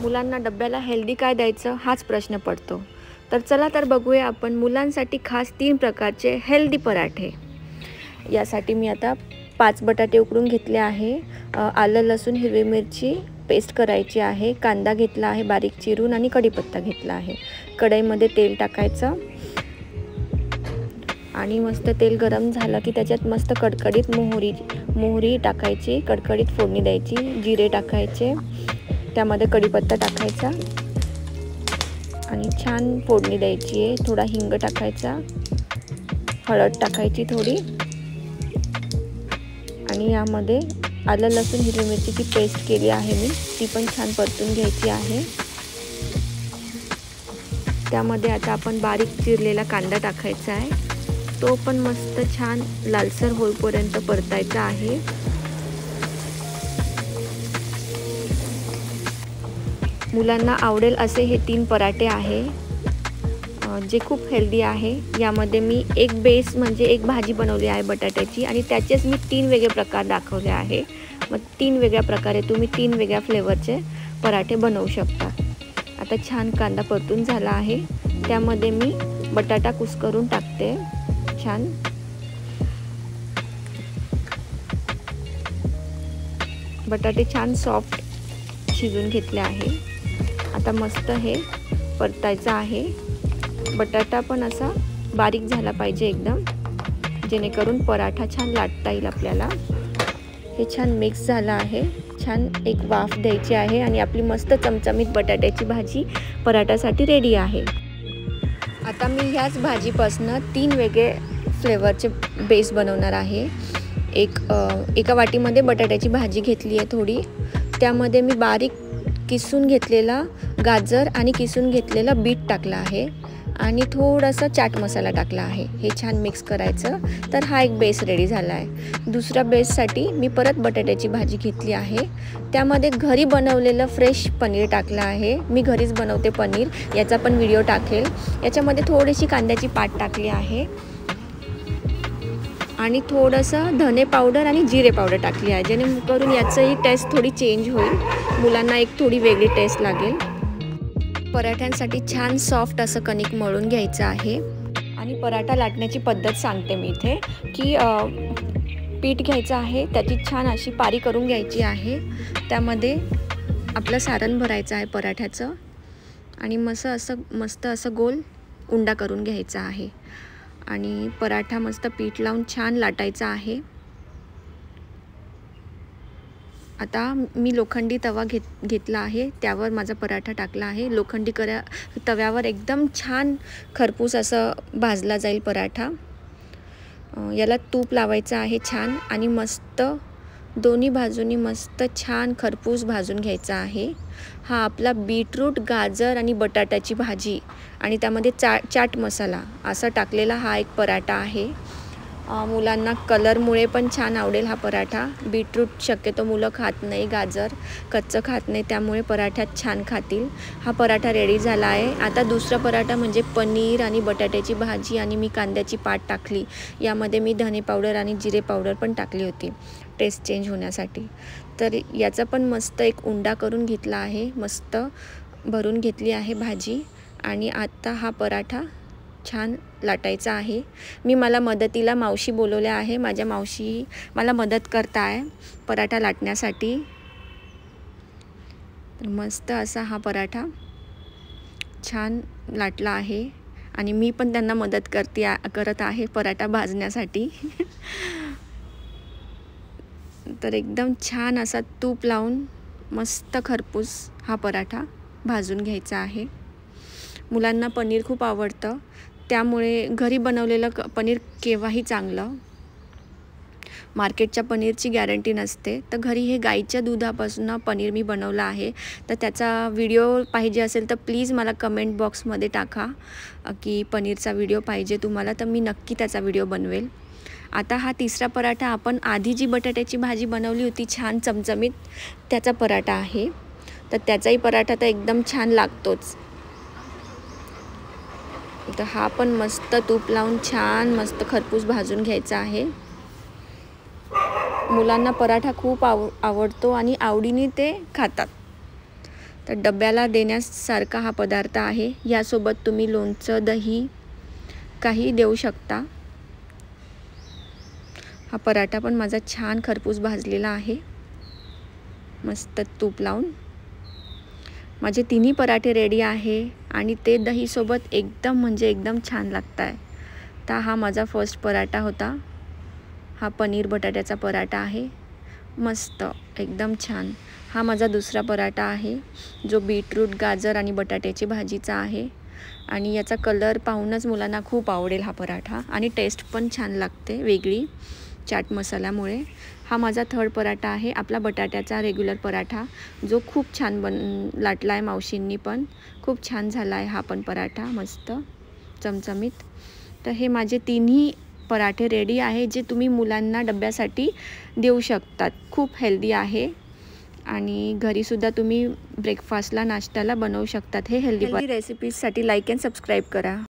मुलांना डब्याला हेल्दी काय द्यायचं हाच प्रश्न पडतो। तर चला तर बघूया आपण मुलांसाठी खास 3 प्रकारचे हेल्दी पराठे। यासाठी मी आता 5 बटाटे उकडून घेतले आहे, आलं लसूण हिरवी मिरची पेस्ट करायची आहे, कांदा घेतला आहे बारीक चिरून आणि कढीपत्ता घेतला आहे। कढईमध्ये तेल टाकायचं आणि मस्त तेल गरम झालं की त्याच्यात मस्त कडकडीत मोहरी टाकायची, कडकडीत फोडणी द्यायची, जिरे टाकायचे, त्यामध्ये कढीपत्ता टाकायचा आणि छान फोडणी द्यायची आहे। थोडा हिंग टाकायचा, हळद टाकायची थोडी आणि यामध्ये आलं लसूण हिरवी मिरचीची पेस्ट केली आहे मी, ती पण छान परतून घ्यायची आहे। त्यामध्ये आता आपण बारीक चिरलेला कांदा टाकायचा आहे, तो पण मस्त छान लालसर होईपर्यंत परतायचा आहे। मुलांना आवडेल असे हे 3 पराठे आहे, जे खूप हेल्दी आहे। यामध्ये मी एक बेस म्हणजे एक भाजी बनवली आहे बटाट्याची आणि त्याचेच मी 3 वेगळे प्रकार दाखवले आहे। मग 3 वेगळ्या प्रकारे तुम्ही 3 वेगळ्या फ्लेवरचे पराठे बनवू शकता। आता छान कांदा परतून झाला आहे, त्यामध्ये मी बटाटा कुस्करून टाकते। छान बटाटे छान सॉफ्ट शिजून घेतले आहे। आता मस्त हे परतायचं आहे। बटाटा पण असा बारीक झाला पाहिजे एकदम, जेणेकरून पराठा छान लाटता येईल आपल्याला। हे छान मिक्स झालं आहे, छान एक वाफ द्यायची आहे आणि आपली मस्त चमचमीत बटाट्याची भाजी पराठ्यासाठी रेडी आहे। आता मी ह्याच भाजीपासून 3 वेगळे फ्लेवरचे बेस बनवणार आहे। एका वाटीमध्ये बटाट्याची भाजी घेतली आहे थोडी, त्यामध्ये मी बारीक किसून घेतलेला गाजर आणि किसून घेतलेला बीट टाकला आहे आणि थोडासा चाट मसाला टाकला आहे। हे छान मिक्स करायचं, तर हा एक बेस रेडी झाला आहे। दुसऱ्या बेससाठी मी परत बटाट्याची भाजी घेतली आहे, त्यामध्ये घरी बनवलेलं फ्रेश पनीर टाकलं आहे। मी घरीच बनवते पनीर, याचा पण व्हिडिओ टाकेल। याच्यामध्ये थोडीशी कांद्याची पात टाकली आहे आणि थोडंसं धने पावडर आणि जिरे पावडर टाकली आहे, जेणेकरून याचंही टेस्ट थोडी चेंज होईल, मुलांना एक थोडी वेगळी टेस्ट लागेल। पराठ्यांसाठी छान सॉफ्ट असं कणिक मळून घ्यायचं आहे आणि पराठा लाटण्याची पद्धत सांगते मी इथे की पीठ घ्यायचं आहे, त्याची छान अशी पारी करून घ्यायची आहे। त्यामध्ये आपलं सारण भरायचं आहे पराठ्याचं आणि मस्त असं गोल उंडा करून घ्यायचा आहे आणि पराठा मस्त पीठ लावून छान लाटायचा आहे। आता मी लोखंडी तवा घेतला आहे, त्यावर माझा पराठा टाकला आहे। लोखंडी तव्यावर एकदम छान खरपूस असं भाजला जाईल पराठा। याला तूप लावायचं आहे छान आणि मस्त दोन्ही बाजूनी मस्त छान खरपूस भाजून घ्यायचा आहे। हा आपला बीटरूट, गाजर आणि बटाट्याची भाजी आणि त्यामध्ये चाट मसाला असा टाकलेला हा एक पराठा आहे। मुलांना कलरमुळे पण छान आवडेल हा पराठा। बीटरूट शक्यतो मुलं खात नाही, गाजर कच्चं खात नाही, त्यामुळे पराठ्यात छान खातील। हा पराठा रेडी झाला आहे। आता दुसरा पराठा म्हणजे पनीर आणि बटाट्याची भाजी आणि मी कांद्याची पात टाकली, यामध्ये मी धने पावडर आणि जिरे पावडर पण टाकली होती टेस्ट चेंज होण्यासाठी। तर याचा पण मस्त एक उंडा करून घेतला आहे, मस्त भरून घेतली आहे भाजी आणि आता हा पराठा छान लाटायचा आहे। मला मदतीला मावशी बोलवल्या आहे, माझ्या मावशी मला मदत करत आहे पराठा लाटण्यासाठी। तर मस्त असा हा पराठा छान लाटला आहे आणि मी पण त्यांना मदत करत आहे पराठा भाजण्यासाठी। तर एकदम छान असा तूप लावून मस्त खरपूस हा पराठा भाजून घ्यायचा आहे। मुलांना पनीर खूप आवडतं, त्यामुळे घरी बनवलेलं पनीर केव्हाही चांगलं। मार्केटच्या पनीरची गॅरंटी नसते, तर घरी हे गाईच्या दुधापासून पनीर मी बनवलं आहे। तर त्याचा व्हिडिओ पाहिजे असेल तर प्लीज मला कमेंट बॉक्समध्ये टाका की पनीरचा व्हिडिओ पाहिजे तुम्हाला, तर मी नक्की त्याचा व्हिडिओ बनवेल। आता हा तिसरा पराठा आपण आधी जी बटाट्याची भाजी बनवली होती छान चमचमीत, त्याचा पराठा आहे। तर त्याचाही पराठा तर एकदम छान लागतोच। तर हा पण मस्त तूप लावून छान मस्त खरपूस भाजून घ्यायचा आहे। मुलांना पराठा खूप आवडतो आणि आवडीने ते खातात। तर डब्याला देण्यासारखा हा पदार्थ आहे. यासोबत तुम्ही लोणचं, दही काही देऊ शकता. हा पराठा पण माझा छान खरपूस भाजलेला आहे, मस्त तूप लावून. माझे तिन्ही पराठे रेडी आहे आणि ते दहीसोबत एकदम म्हणजे एकदम छान लागत आहे. तर हा माझा फर्स्ट पराठा होता. हा पनीर बटाट्याचा पराठा आहे, मस्त एकदम छान. हा माझा दुसरा पराठा आहे जो बीटरूट, गाजर आणि बटाट्याची भाजीचा आहे आणि याचा कलर पाहूनच मुलांना खूप आवडेल हा पराठा आणि टेस्ट पण छान लागते वेगळी चाट मसाल्यामुळे. हा माझा थर्ड पराठा आहे, आपला बटाट्याचा रेग्युलर पराठा जो खूप छान लाटला आहे मावशींनी, पण खूप छान झाला आहे हा पण पराठा, मस्त चमचमीत. तर हे माझे तिन्ही पराठे रेडी आहे जे तुम्ही मुलांना डब्यासाठी देऊ शकतात. खूप हेल्दी आहे आणि घरीसुद्धा तुम्ही ब्रेकफास्टला, नाश्त्याला बनवू शकतात. हे हेल्दी रेसिपीजसाठी लाईक अँड सबस्क्राईब करा.